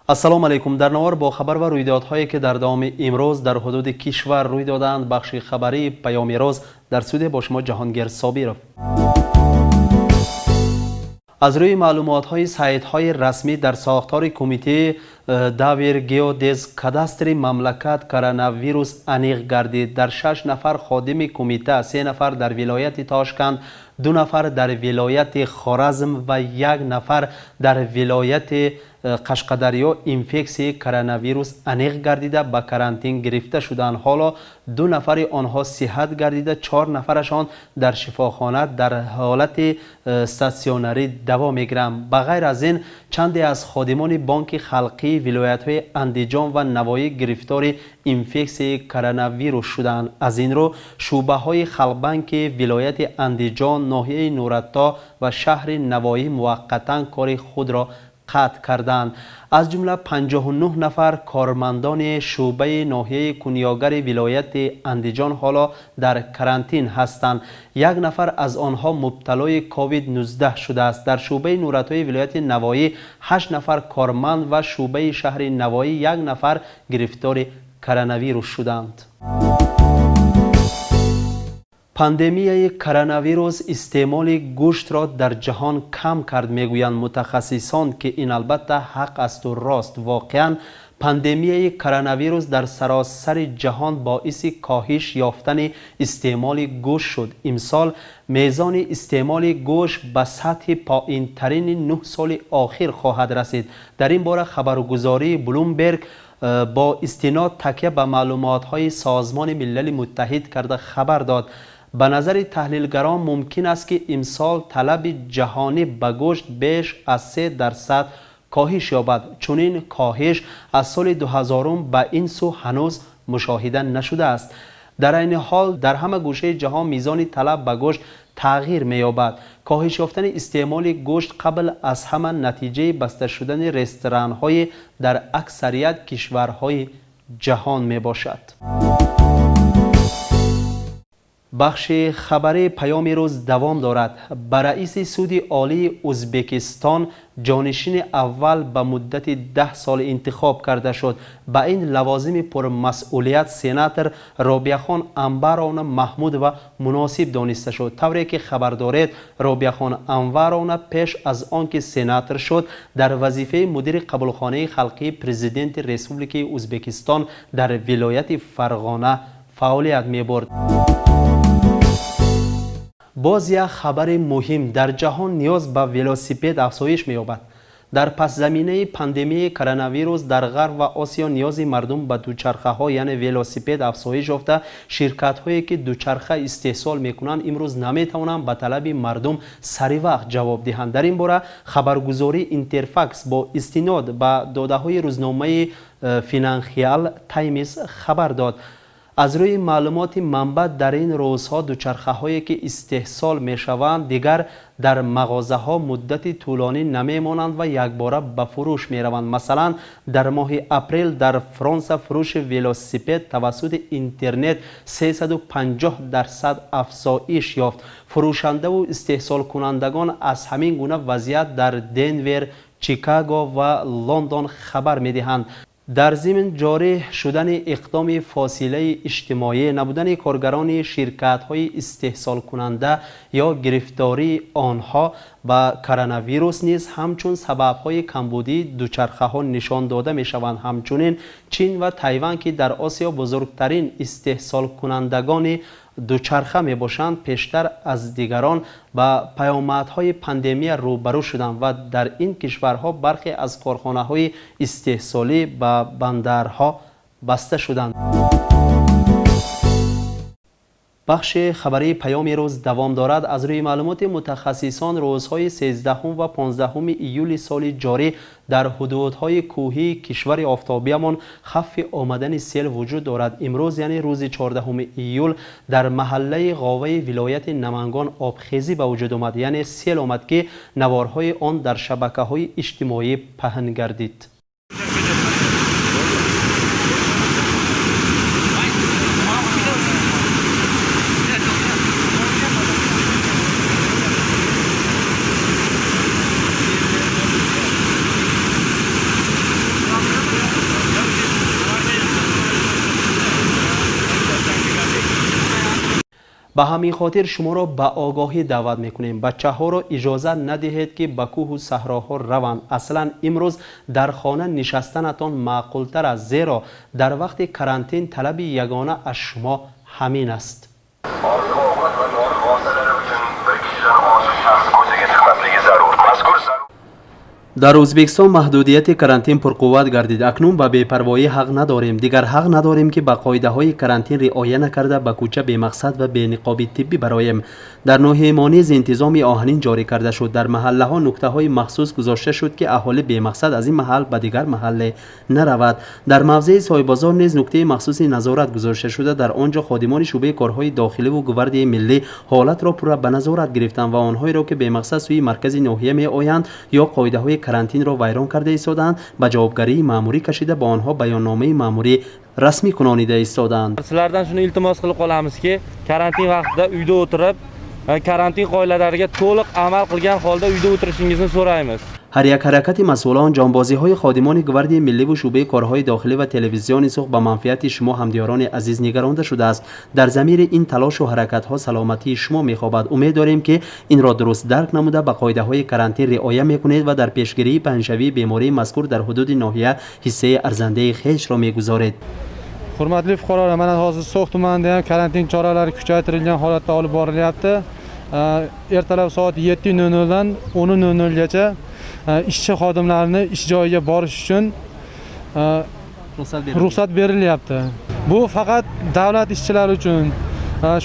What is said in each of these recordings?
السلام علیکم. در نوار با خبر و رویدادهایی که در دام امروز در حدود کشور روی دادند، بخش خبری پیام روز در استودیو با شما جهانگیر صابرов. از روی معلومات های سایت های رسمی در ساختار کمیته داور گیودز کاداستری مملکت کرونا ویروس انیق گردید. در 6 نفر خادم کمیته، 3 نفر در ولایت تاشکند، 2 نفر در ولایت خوارزم و 1 نفر در ولایت قشقدریا اینفکسیون کرونا ویروس انیق گردیده به کرانتین گرفته شدند. حالا 2 نفر آنها صحت گردیده، 4 نفرشان در شفاخانه در حالت استاسیونری دوا میگیرند. بغیر از این چندی از خادمان بانک خلقی ولایت های اندیجان و نوایی گرفتار اینفکسیون کرونا ویروس شدند. از این رو شعبه های خلبانک ولایت اندیجان، ناحیه نورتا و شهر نوایی موقتا کار خود را قطع کردند. از جمله 59 نفر کارمندان شعبه ناحیه کنیاگر ولایت اندیجان حالا در کرانتین هستند. 1 نفر از آنها مبتلای کووید 19 شده است. در شعبه نورتای ولایت نوایی 8 نفر کارمند و شعبه شهر نوایی 1 نفر گرفتار کرونا ویروس شدند. پاندمی کرونا ویروس استعمال گوشت را در جهان کم کرد میگویند متخصصان که این البته حق است و راست. واقعا پاندمی کرونا ویروس در سراسر جهان باعث کاهش یافتن استعمال گوشت شد. امسال میزان استعمال گوشت به سطح پایین ترین 9 سال اخیر خواهد رسید. در این باره خبرگزاری بلومبرگ با استناد تکیه به معلومات های سازمان ملل متحد کرده خبر داد. به نظر تحلیلگران ممکن است که امسال طلب جهانی به گوشت بیش از 3% کاهش یابد. چنین کاهش از سال 2000 به این سو هنوز مشاهده نشده است. در این حال در همه گوشه جهان میزان طلب به گوشت تغییر می‌یابد. کاهش یافتن استعمال گوشت قبل از همه نتیجه بسته شدن رستوران‌های در اکثریت کشورهای جهان میباشد. بخش خبری پیام روز دوام دارد. به رئیس سود عالی ازبکستان جانشین اول به مدت 10 سال انتخاب کرده شد. به این لوازم پرمسئولیت سناتور رابعه خان انورانه محمود و مناسب دانسته شد. طوری که خبر دارید رابعه خان انورانه پیش از آنکه سناتور شد در وظیفه مدیر قبولخانه خلقی پرزیدنت ریسپوبلیک ازبکستان در ولایت فرغانه فعالیت می برد. باز یک خبر مهم، در جهان نیاز به ولوسیپد افزایش می‌یابد. در پس زمینه پاندمی کرونا ویروس در غرب و آسیا نیاز مردم به دوچرخه‌ها یعنی ولوسیپد افزایش یافته. شرکت‌هایی که دوچرخه استحصال می‌کنند امروز نمی‌توانند به طلب مردم سری وقت جواب دهند. در این باره خبرگزاری اینترفاکس با استناد به داده‌های روزنامه فینانشیال تایمز خبر داد. از روی معلومات منبع در این روزها دوچرخه هایی که استحصال می شوند دیگر در مغازه ها مدت طولانی نمی مانند و یک باره به فروش می روند. مثلا در ماه اپریل در فرانسه فروش ولوسیپد توسط اینترنت 350% افزایش یافت. فروشنده و استحصال کنندگان از همین گونه وضعیت در دنور، چیکاگو و لندن خبر می دهند. در ضمن جاری شدن اقدام فاصله اجتماعی، نبودن کارگران شرکت‌های استحصال کننده یا گرفتاری آنها با کرونا ویروس نیز همچون سبب‌های کمبودی دوچرخه‌ها نشان داده می‌شوند. همچنین چین و تایوان که در آسیا بزرگترین استحصال کنندگان دوچرخه می باشند پیشتر از دیگران با پیامدهای پاندمی روبرو شدند و در این کشورها برخی از کارخانه‌های استحصالی به بندرها بسته شدند. بخش خبری پیام روز دوام دارد. از روی معلومات متخصصان روزهای 13 و 15 ایول سال جاری در حدودهای کوهی کشور آفتابیمان خف آمدن سیل وجود دارد. امروز یعنی روز 14 ایول در محله قاوه ولایت نمنگان آبخیزی به وجود آمد، یعنی سیل آمد که نوارهای آن در شبکه‌های اجتماعی پهن گردید. به همین خاطر شما را به آگاهی دعوت میکنیم. بچه‌ها را اجازه ندهید که به کوه و صحراها روند. اصلا امروز در خانه نشستنتان معقول‌تر است، زیرا در وقت کرانتین طلب یگانه از شما همین است. در ازبکستان محدودیت کرانتین پرقوت گردید. اکنون به بی‌پروایی حق نداریم. دیگر حق نداریم که به قاعده‌های کرانتین رعایت نکرده به کوچه بی مقصد و بی نقاب طبی برایم. در ناحیه مانیز انتظامی آهنین جاری کرده شد. در محله ها نقطه های مخصوص گذاشته شد که اهالی بی مقصد از این محل به دیگر محله نرود. در موضع سای بازار نیز نقطه مخصوصی نظارت گذاشته شده. در آنجا خادمان شعبه کارهای داخلی و گواردی ملی حالت را پر به نظارت گرفتند و آنهایی را که بی مقصد سوی مرکز ناحیه می آیند یا قاعده های کرانتین را ویران کرده ایستادند به جوابگری مأموری کشیده با آنها بیاننامه مأموری rasmiy kunonida ایستادند. Sizlardan shuni iltimos qilib qolamizki, karantin vaqtida uyda o'tirib, karantin qoidalariga to'liq amal qilgan holda uyda o'tirishingizni so'raymiz. هر یک حرکت مسئولان جانبازی های خادمان گواردی ملی و شعبه کارهای داخلی و تلویزیون سوخت به منفعت شما همدیاران عزیز نگرانده شده است. در ضمیر این تلاش و حرکت ها سلامتی شما میخوابد. امید داریم که این را درست درک نموده به قاعده های کرانتین رعایت میکنید و در پیشگیری پنهشوی بیماری مذکور در حدود ناحیه حصه ارزنده خویش را میگذارید. Hurmatli fuqarolar, mana hozir So'x tumanida ham karantin choralari kuchaytirilgan holatda olib borilyapti. Ertalab soat 7:00 dan 10:00 gacha ishchi xodimlarni ish joyiga borish uchun ruxsat berilyapti. Bu faqat davlat ishchilari uchun.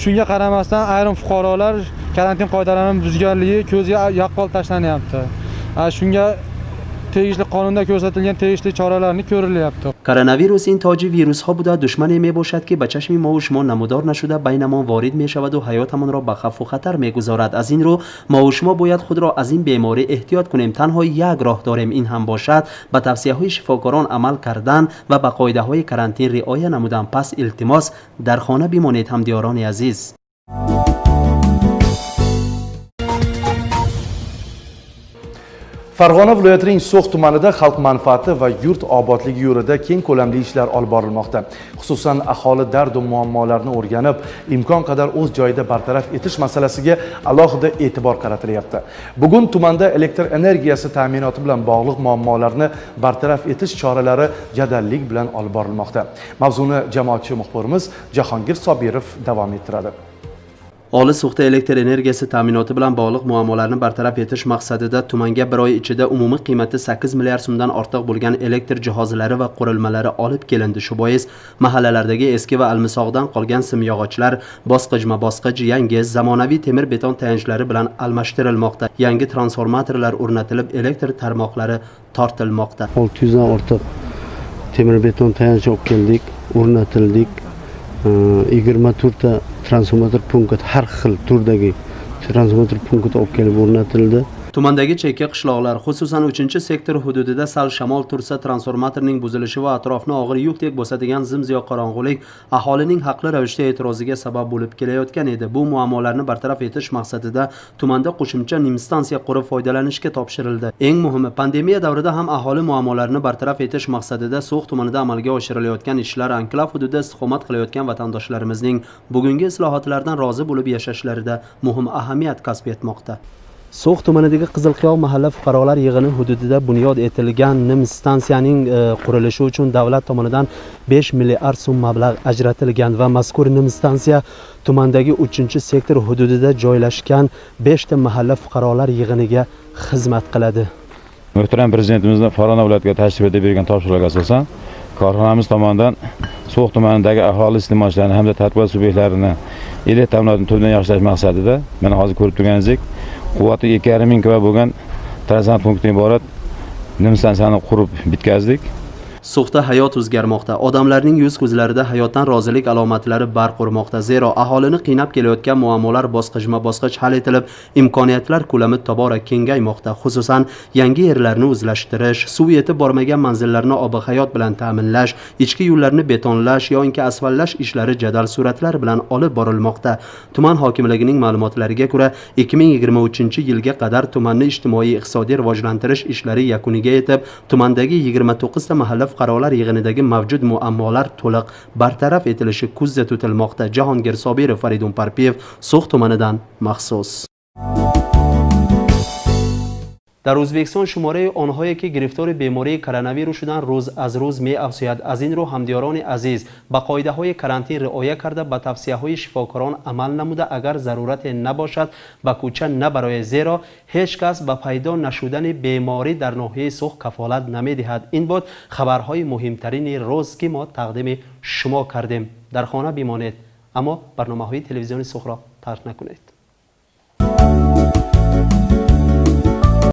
Shunga qaramasdan ayrim fuqarolar karantin qoidalarini buzganligi ko'zga yaqqol tashlanyapti. Shunga tegishli qonunda ko'rsatilgan tegishli choralarni ko'rilyapti. کoronavirus این تاج ویروس ها بوده، دشمنی می باشد که به چشم ما و شما نمودار نشده بینمان وارد می شود و حیاتمان را به خف و خطر می گذارد. از این رو ما و شما باید خود را از این بیماری احتیاط کنیم. تنها یک راه داریم، این هم باشد به توصیه های شفاکاران عمل کردن و به قاعده های کرانتین رعایت نمودن. پس التماس در خانه بمانید همدیاران عزیز. Farg'ona viloyatining So'x tumanida xalq manfaati va yurt obodligi yo'lida keng ko'lamli ishlar olib borilmoqda. Xususan aholi dard va muammolarni o'rganib, imkon qadar o'z joyida bartaraf etish masalasiga alohida e'tibor qaratilyapti. Bugun tumanda elektr energiyasi ta'minoti bilan bog'liq muammolarni bartaraf etish choralari jadallik bilan olib borilmoqda. Mavzuni jamoatchi muxbirimiz Jahongir Sobirov davom ettiradi. Olis sug'ta elektr energiyasi ta'minoti bilan bog'liq muammolarni bartaraf etish maqsadida tumanga bir oy ichida umumiy qiymati 8 milliard so'mdan ortiq bo'lgan elektr jihozlari va qurilmalari olib kelindi. Shu bois mahallalardagi eski va almisoqdan qolgan simyog'ochlar bosqich yangi zamonaviy temir beton tayanchlari bilan almashtirilmoqda. Yangi transformatorlar o'rnatilib, elektr tarmoqlari tortilmoqda. 600 dan ortiq temir beton tayanch olib keldik, o'rnatildik. 24 ta transformator punkt, har xil turdagi transformator punkt olib kelib o'rnatildi. Tumandagi chekka qishloqlar, xususan 3-sektor hududida sal shamol tursa transformatorning buzilishi va atrofni og'ir yukdek bosadigan zimziyo qorong'ulik aholining haqli ravishda e'tiroziga sabab bo'lib kelayotgan edi. Bu muammolarni bartaraf etish maqsadida tumanda qo'shimcha stansiya qurib foydalanishga topshirildi. Eng muhimi, pandemiya davrida ham aholi muammolarini bartaraf etish maqsadida So'x tumanida amalga oshirilayotgan ishlar anklav hududida istiqomat qilayotgan vatandoshlarimizning bugungi islohotlardan rozi bo'lib yashashlarida muhim ahamiyat kasb etmoqda. So'x tumanidagi Qizilqiyoq mahalla fuqarolar yig'ini hududida bunyod etilgan NIM stansiyaning qurilishi uchun davlat tomonidan 5 milliard so'm mablag' ajratilgan va mazkur NIM stansiya tumandagi 3-sektor hududida joylashgan 5 ta mahalla fuqarolar yig'iniga xizmat qiladi. Muhtaram Prezidentimizning Farg'ona viloyatiga tashrif etib bergan topshiriqlarga asosan korxonamiz tomonidan So'x tumanidagi aholi iste'molchilarini hamda tadbirkor subyektlarini elektr ta'minotini tubdan yaxshilash maqsadida mana hozir ko'rib turganingizdek quvvati 2,5 ming kW bo'lgan transformator punktdan iborat NIM stansiyani qurib bitkazdik. So'xda hayot o'zgarmoqda. Odamlarning yuz ko'zlarida hayotdan rozilik alomatlari barq urmoqda. Zero aholini qiynab kelayotgan muammolar bosqich hal etilib, imkoniyatlar ko'lami tobora kengaymoqda. Xususan, yangi yerlarni o'zlashtirish, suv yetib bormagan manzillarni obi hayot bilan ta'minlash, ichki yo'llarni betonlash yoki asfaltlash ishlari jadal sur'atlar bilan olib borilmoqda. Tuman hokimligining ma'lumotlariga ko'ra, 2023-yilga qadar tumanni ijtimoiy iqtisodiy rivojlantirish ishlari yakuniga yetib, tumandagi 29 ta mahalla muxtalif qarorlar yig'inidagi mavjud muammolar to'liq bartaraf etilishi ko'zda tutilmoqda. Jahongir Sobirov, Faridun Parpiyev, So'x tumanidan maxsus. در ازبکستان شماره آنهایی که گرفتار بیماری کرونا شدن روز از روز می افزاید. از این رو همدیاران عزیز به قاعده های کرانتین رعایت کرده به توصیه های شفاکاران عمل نموده اگر ضرورت نباشد به کوچه نبرای، زیرا هیچ کس به پیدا نشدن بیماری در ناحیه سوخ کفالت نمی دهد. این بود خبرهای مهمترین روز که ما تقدیم شما کردیم. در خانه بمانید اما برنامه های تلویزیون سوخ را ترک نکنید.